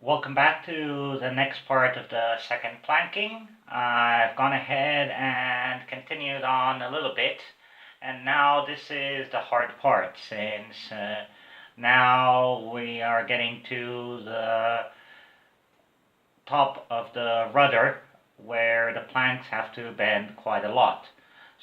Welcome back to the next part of the second planking. I've gone ahead and continued on a little bit, and now this is the hard part since now we are getting to the top of the rudder where the planks have to bend quite a lot.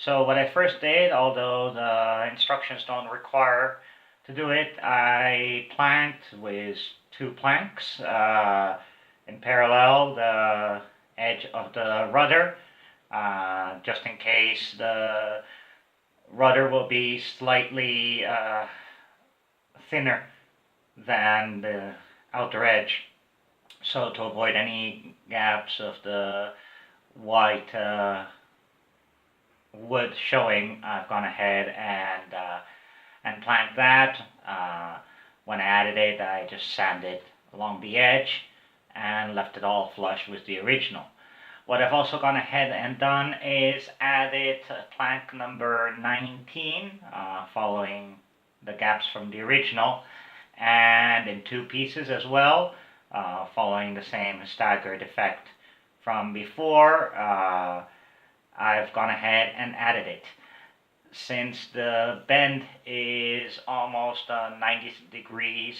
So what I first did, although the instructions don't require to do it, I planked with two planks in parallel the edge of the rudder, just in case the rudder will be slightly thinner than the outer edge. So to avoid any gaps of the white wood showing, I've gone ahead and planked that. When I added it, I just sanded along the edge and left it all flush with the original. What I've also gone ahead and done is added plank number 19, following the gaps from the original, and in two pieces as well, following the same staggered effect from before. I've gone ahead and added it. Since the bend is almost 90 degrees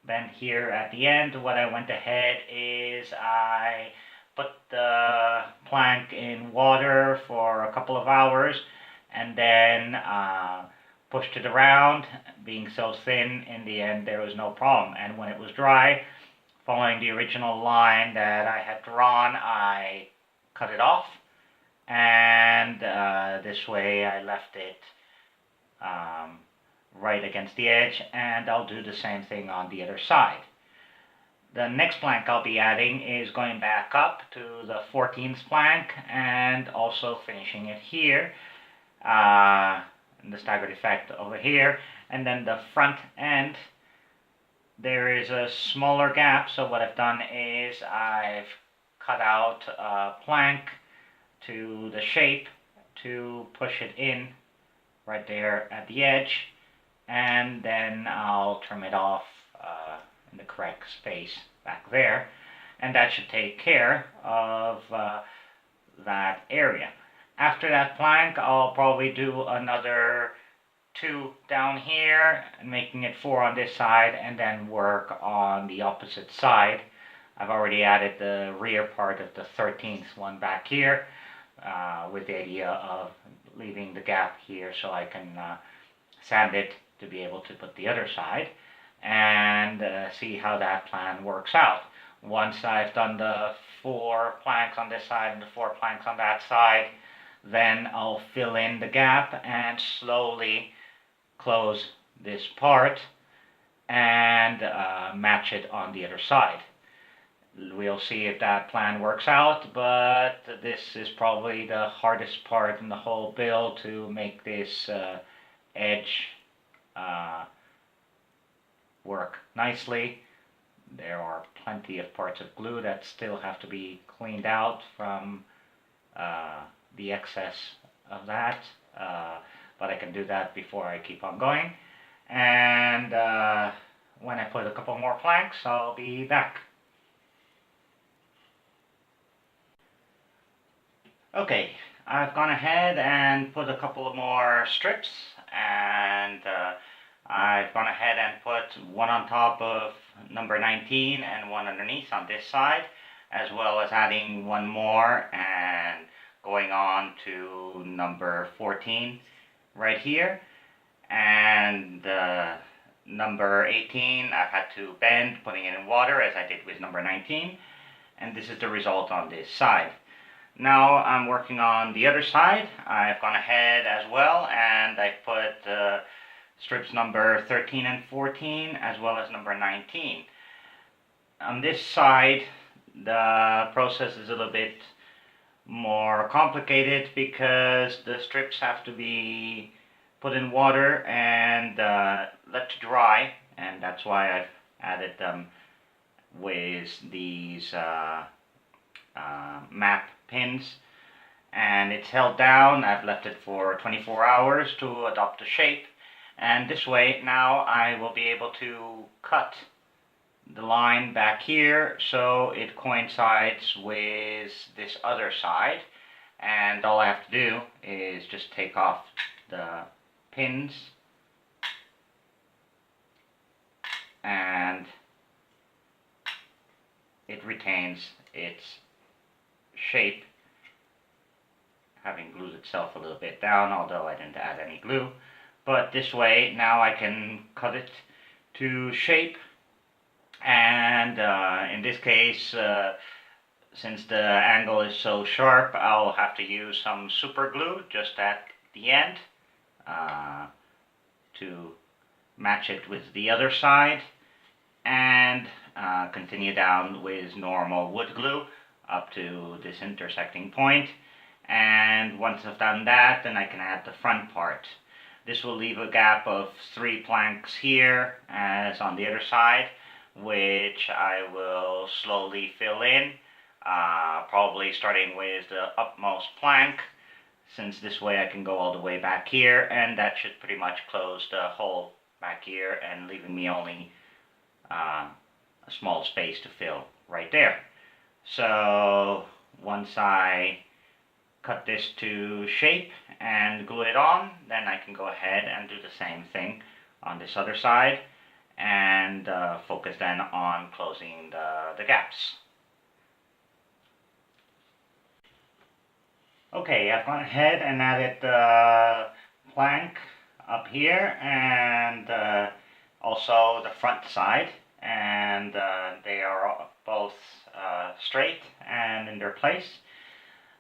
bend here at the end, what I went ahead is I put the plank in water for a couple of hours and then pushed it around. Being so thin, in the end there was no problem, and when it was dry, following the original line that I had drawn, I cut it off, and this way I left it right against the edge, and I'll do the same thing on the other side. The next plank I'll be adding is going back up to the 14th plank and also finishing it here, the staggered effect over here, and then the front end there is a smaller gap, so what I've done is I've cut out a plank to the shape to push it in right there at the edge, and then I'll trim it off in the correct space back there, and that should take care of that area. After that plank, I'll probably do another 2 down here, making it 4 on this side, and then work on the opposite side. I've already added the rear part of the 13th one back here, with the idea of leaving the gap here so I can sand it to be able to put the other side, and see how that plan works out. Once I've done the 4 planks on this side and the 4 planks on that side, then I'll fill in the gap and slowly close this part and match it on the other side. We'll see if that plan works out, but this is probably the hardest part in the whole build, to make this edge work nicely. There are plenty of parts of glue that still have to be cleaned out from the excess of that, but I can do that before I keep on going. And when I put a couple more planks, I'll be back. Okay, I've gone ahead and put a couple of more strips, and I've gone ahead and put one on top of number 19 and one underneath on this side, as well as adding one more and going on to number 14 right here. And number 18 I've had to bend, putting it in water as I did with number 19, and this is the result on this side. Now I'm working on the other side. I've gone ahead as well and I put strips number 13 and 14 as well as number 19. On this side the process is a little bit more complicated because the strips have to be put in water and let to dry, and that's why I've added them with these map pins, and it's held down. I've left it for 24 hours to adopt the shape, and this way now I will be able to cut the line back here so it coincides with this other side, and all I have to do is just take off the pins and it retains its shape, having glued itself a little bit down, although I didn't add any glue. But this way now I can cut it to shape, and in this case, since the angle is so sharp, I'll have to use some super glue just at the end to match it with the other side, and continue down with normal wood glue up to this intersecting point. And once I've done that, then I can add the front part. This will leave a gap of 3 planks here as on the other side, which I will slowly fill in, probably starting with the upmost plank, since this way I can go all the way back here, and that should pretty much close the hole back here and leaving me only a small space to fill right there. So once I cut this to shape and glue it on, then I can go ahead and do the same thing on this other side and focus then on closing the gaps. Okay, I've gone ahead and added the plank up here and also the front side, and they are both straight and in their place.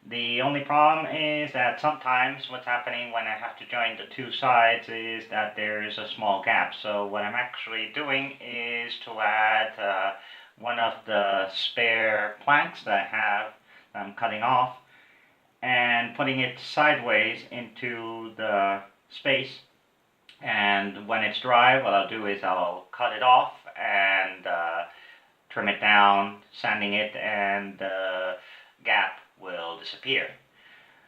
The only problem is that sometimes what's happening when I have to join the 2 sides is that there is a small gap. So what I'm actually doing is to add one of the spare planks that I have that I'm cutting off and putting it sideways into the space. And when it's dry, what I'll do is I'll cut it off and trim it down, sanding it, and the gap will disappear.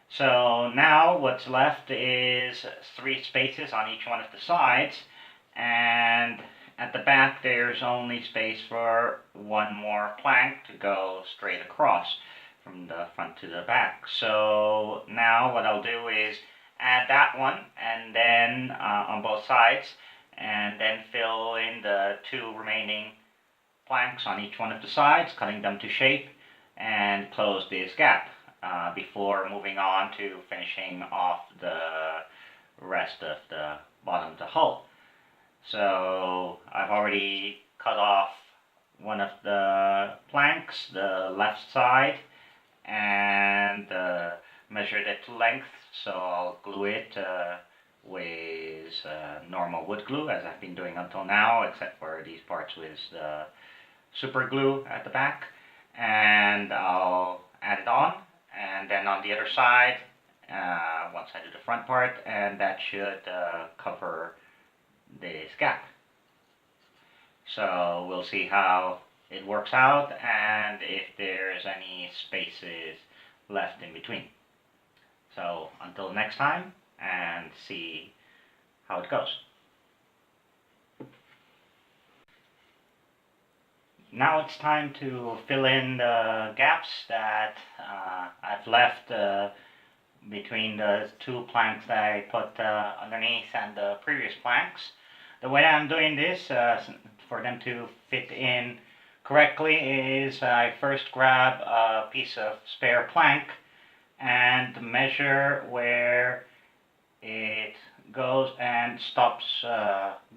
So now what's left is 3 spaces on each one of the sides, and at the back there's only space for 1 more plank to go straight across from the front to the back. So now what I'll do is add that one, and then on both sides, and then fill in the 2 remaining planks on each one of the sides, cutting them to shape, and close this gap before moving on to finishing off the rest of the bottom of the hull. So I've already cut off one of the planks, the left side, and measured it to length, so I'll glue it with normal wood glue, as I've been doing until now, except for these parts with the super glue at the back, and I'll add it on, and then on the other side, once I do the front part, and that should cover this gap. So we'll see how it works out and if there's any spaces left in between. So until next time, and see how it goes. Now it's time to fill in the gaps that I've left between the 2 planks that I put underneath and the previous planks. The way I'm doing this for them to fit in correctly is I first grab a piece of spare plank and measure where it goes and stops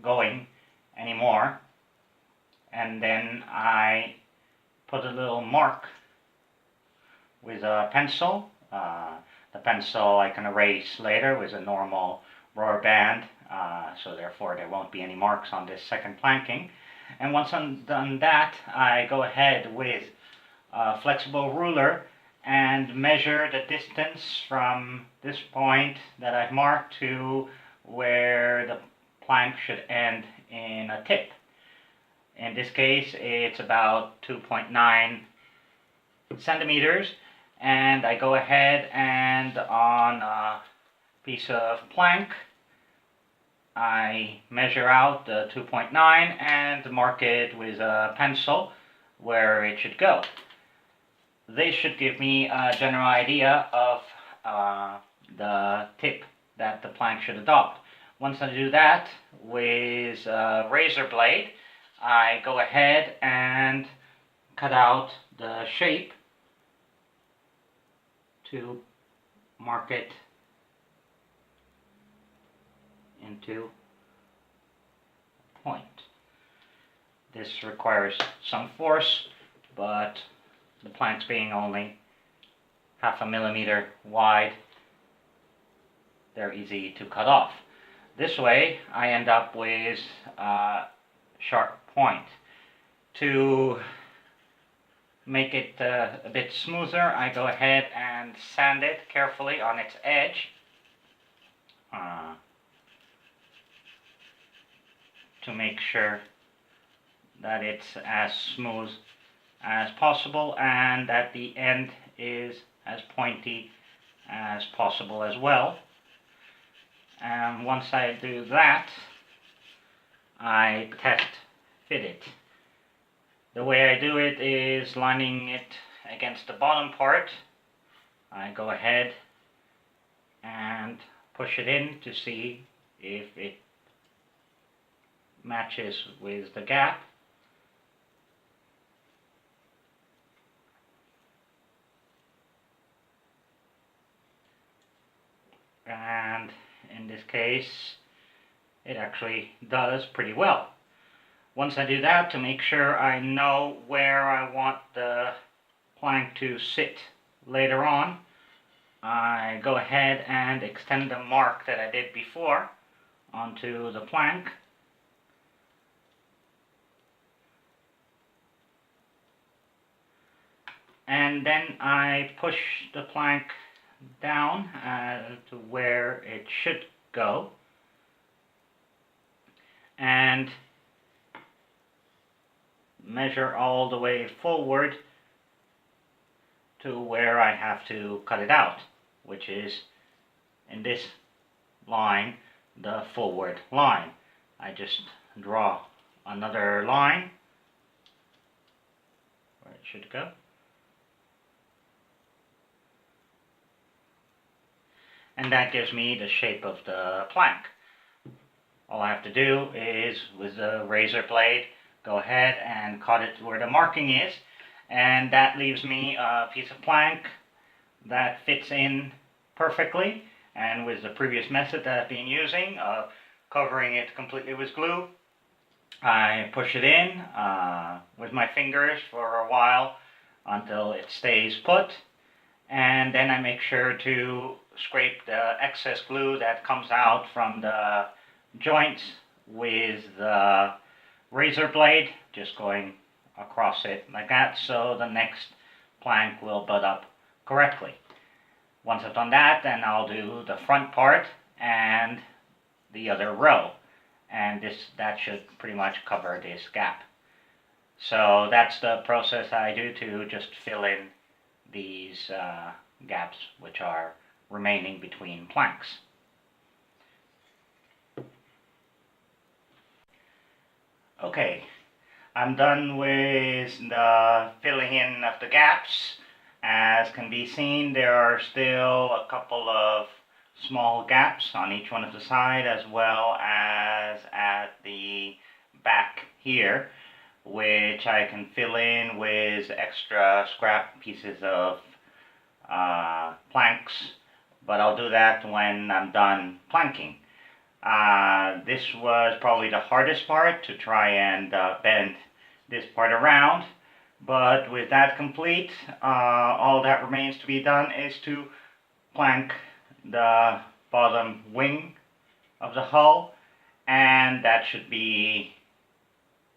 going anymore, and then I put a little mark with a pencil. The pencil I can erase later with a normal rubber band, so therefore there won't be any marks on this second planking. And once I'm done that, I go ahead with a flexible ruler and measure the distance from this point that I've marked to where the plank should end in a tip. In this case, it's about 2.9 centimeters, and I go ahead and on a piece of plank, I measure out the 2.9 and mark it with a pencil where it should go. This should give me a general idea of the tip that the plank should adopt. Once I do that with a razor blade, I go ahead and cut out the shape to mark it into a point. This requires some force, but the planks being only 0.5 millimeter wide, they're easy to cut off. This way I end up with a sharp point. To make it a bit smoother, I go ahead and sand it carefully on its edge to make sure that it's as smooth as possible and that the end is as pointy as possible as well. And once I do that, I test fit it. The way I do it is lining it against the bottom part. I go ahead and push it in to see if it matches with the gap. And in this case, it actually does pretty well. Once I do that, to make sure I know where I want the plank to sit later on, I go ahead and extend the mark that I did before onto the plank. And then I push the plank down to where it should go. And measure all the way forward to where I have to cut it out, which is in this line, the forward line. I just draw another line where it should go. And that gives me the shape of the plank. All I have to do is, with the razor blade, go ahead and cut it where the marking is, and that leaves me a piece of plank that fits in perfectly. And with the previous method that I've been using of covering it completely with glue, I push it in with my fingers for a while until it stays put, and then I make sure to scrape the excess glue that comes out from the joints with the razor blade, just going across it like that, so the next plank will butt up correctly. Once I've done that, then I'll do the front part and the other row, and that should pretty much cover this gap. So that's the process I do to just fill in these gaps which are remaining between planks. Okay, I'm done with the filling in of the gaps. As can be seen, there are still a couple of small gaps on each one of the sides, as well as at the back here, which I can fill in with extra scrap pieces of planks, but I'll do that when I'm done planking. This was probably the hardest part, to try and bend this part around, but with that complete, all that remains to be done is to plank the bottom wing of the hull, and that should be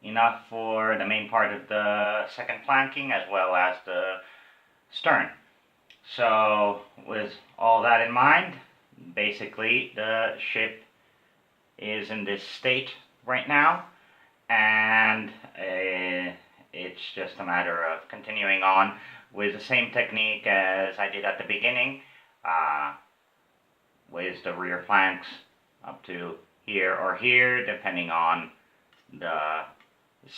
enough for the main part of the second planking as well as the stern. So with all that in mind, basically the ship is in this state right now, and it's just a matter of continuing on with the same technique as I did at the beginning, with the rear planks up to here or here, depending on the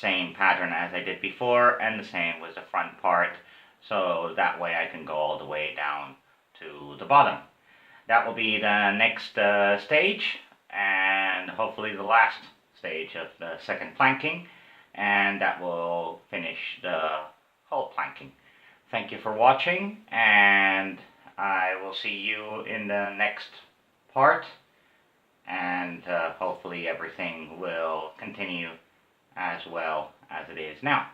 same pattern as I did before, and the same with the front part, so that way I can go all the way down to the bottom. That will be the next stage, and hopefully the last stage of the second planking, and that will finish the whole planking. Thank you for watching, and I will see you in the next part, and hopefully everything will continue as well as it is now.